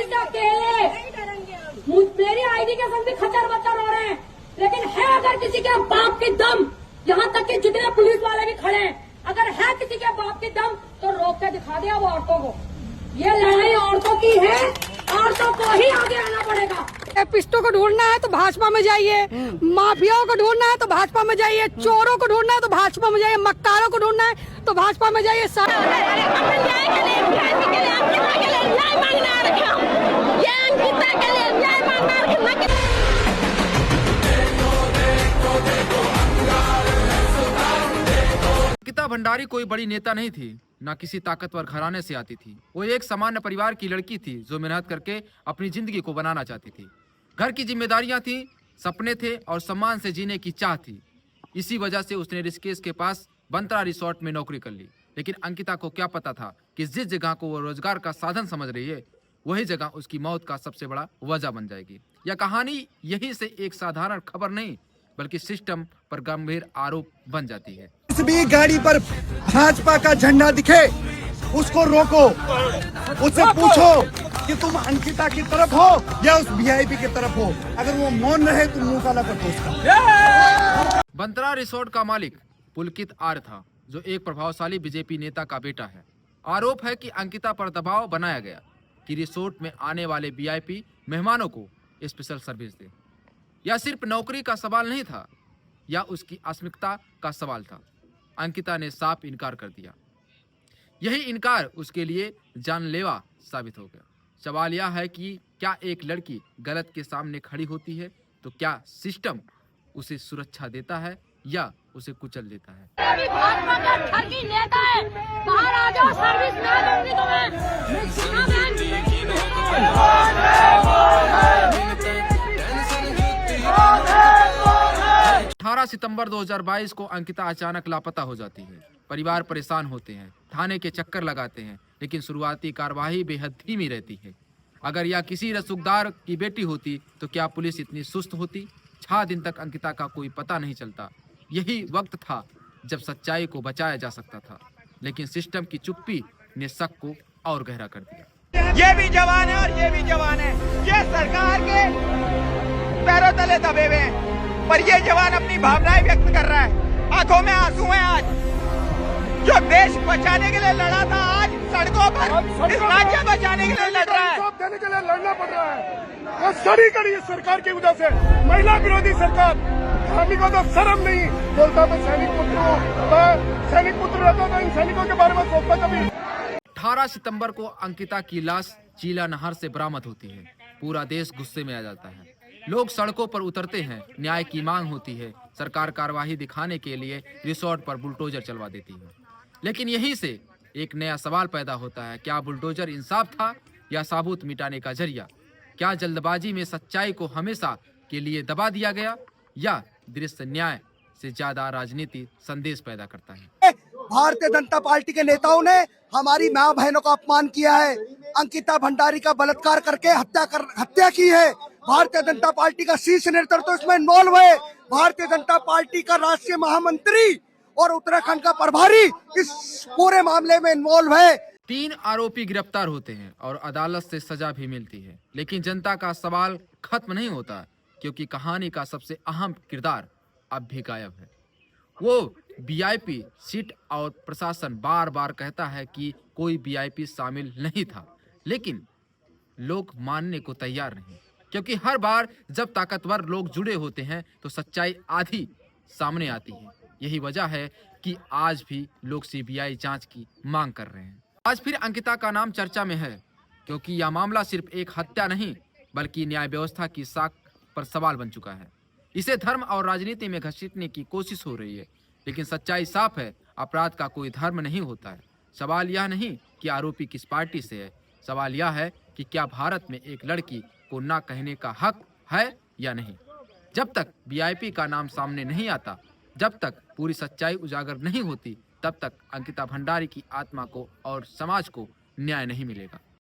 से अकेले मेरी आईडी के संग भी खचर बचर हो रहे हैं, लेकिन है अगर किसी के बाप की दम, यहाँ तक कि जितने पुलिस वाले भी खड़े हैं, अगर है किसी के बाप की दम तो रोक के दिखा दिया वो औरतों को। ये लड़ाई औरतों की है, औरतों को ही आगे आना पड़ेगा। पिस्टों को ढूंढना है तो भाजपा में जाइए, माफियाओं को ढूंढना है तो भाजपा में जाइए, चोरों को ढूंढना है तो भाजपा में जाइए, मक्कारों को ढूंढना है तो भाजपा में जाइए। अंकिता भंडारी कोई बड़ी नेता नहीं थी, न किसी ताकतवर घराने से आती थी। वो एक सामान्य परिवार की लड़की थी जो मेहनत करके अपनी जिंदगी को बनाना चाहती थी। घर की जिम्मेदारियां थी, सपने थे और सम्मान से जीने की चाह थी। इसी वजह से उसने ऋषिकेश के पास बंतरा रिसोर्ट में नौकरी कर ली। लेकिन अंकिता को क्या पता था कि जिस जगह को वो रोजगार का साधन समझ रही है, वही जगह उसकी मौत का सबसे बड़ा वजह बन जाएगी। यह कहानी यही से एक साधारण खबर नहीं बल्कि सिस्टम पर गंभीर आरोप बन जाती है। किसी भी गाड़ी पर भाजपा का झंडा दिखे उसको रोको, उससे पूछो कि तुम अंकिता की तरफ हो या उस वीआईपी की तरफ हो। अगर वो मौन रहे तो मुंह काला कर दो उसका। बंतरा रिसोर्ट का मालिक पुलकित आर्य था, जो एक प्रभावशाली बीजेपी नेता का बेटा है। आरोप है कि अंकिता पर दबाव बनाया गया कि रिसोर्ट में आने वाले वीआईपी मेहमानों को स्पेशल सर्विस दे। यह सिर्फ नौकरी का सवाल नहीं था, या उसकी अस्मिता का सवाल था। अंकिता ने साफ इनकार कर दिया। यही इनकार उसके लिए जानलेवा साबित हो गया। सवाल यह है कि क्या एक लड़की गलत के सामने खड़ी होती है तो क्या सिस्टम उसे सुरक्षा देता है या उसे कुचल देता है। अभी भाजपा का ठगी नेता है, बाहर आ जाओ, सर्विस ना दूंगी तुम्हें। सुना बहन? 18 सितंबर 2022 को अंकिता अचानक लापता हो जाती है। परिवार परेशान होते हैं, थाने के चक्कर लगाते हैं, लेकिन शुरुआती कार्रवाई बेहद धीमी रहती है। अगर यह किसी रसूखदार की बेटी होती तो क्या पुलिस इतनी सुस्त होती? 6 दिन तक अंकिता का कोई पता नहीं चलता। यही वक्त था जब सच्चाई को बचाया जा सकता था, लेकिन सिस्टम की चुप्पी ने शक को और गहरा कर दिया। ये भी जवान है और ये भी जवान है। ये सरकार के पैरों तले दबे हुए हैं, पर ये जवान अपनी भावनाएं व्यक्त कर रहा है। आंखों में आंसू हैं। आज जो देश बचाने के लिए लड़ा था, आज सड़कों पर इस राज्य बचाने के लिए लड़ रहा है। देने के लिए लड़ना पड़ रहा है। वो सड़ी करी है सरकार की वजह से, महिला विरोधी सरकार। हामी को तो शर्म नहीं। बोलता तो सैनिक पुत्र हो, सैनिक पुत्र रहता तो इन सैनिकों के बारे में सोचता कभी। 18 सितंबर को अंकिता की लाश चीला नहर से बरामद होती है। पूरा देश गुस्से में आ जाता है। लोग सड़कों पर उतरते हैं, न्याय की मांग होती है। सरकार कार्यवाही दिखाने के लिए रिसोर्ट पर बुलडोजर चलवा देती है। लेकिन यहीं से एक नया सवाल पैदा होता है, क्या बुलडोजर इंसाफ था या साबुत मिटाने का जरिया? क्या जल्दबाजी में सच्चाई को हमेशा के लिए दबा दिया गया, या दृश्य न्याय से ज्यादा राजनीति संदेश पैदा करता है? भारतीय जनता पार्टी के नेताओं ने हमारी माँ बहनों का अपमान किया है। अंकिता भंडारी का बलात्कार करके हत्या की है। भारतीय जनता पार्टी का शीर्ष नेतृत्व इसमें इन्वॉल्व है। भारतीय जनता पार्टी का राष्ट्रीय महामंत्री और उत्तराखंड का प्रभारी इस पूरे मामले में इन्वॉल्व है। 3 आरोपी गिरफ्तार होते हैं और अदालत से सजा भी मिलती है। लेकिन जनता का सवाल खत्म नहीं होता, क्योंकि कहानी का सबसे अहम किरदार अब भी गायब है। वो वीआईपी सीट और प्रशासन बार बार कहता है कि कोई वीआईपी शामिल नहीं था, लेकिन लोग मानने को तैयार नहीं, क्योंकि हर बार जब ताकतवर लोग जुड़े होते हैं तो सच्चाई आधी सामने आती है। यही वजह है कि आज भी लोग सीबीआई जांच की मांग कर रहे हैं। आज फिर अंकिता का नाम चर्चा में है, क्योंकि यह मामला सिर्फ एक हत्या नहीं बल्कि न्याय व्यवस्था की साख पर सवाल बन चुका है। इसे धर्म और राजनीति में घसीटने की कोशिश हो रही है, लेकिन सच्चाई साफ है, अपराध का कोई धर्म नहीं होता है। सवाल यह नहीं कि आरोपी किस पार्टी से है, सवाल यह है कि क्या भारत में एक लड़की को ना कहने का हक है या नहीं। जब तक वीआईपी का नाम सामने नहीं आता, जब तक पूरी सच्चाई उजागर नहीं होती, तब तक अंकिता भंडारी की आत्मा को और समाज को न्याय नहीं मिलेगा।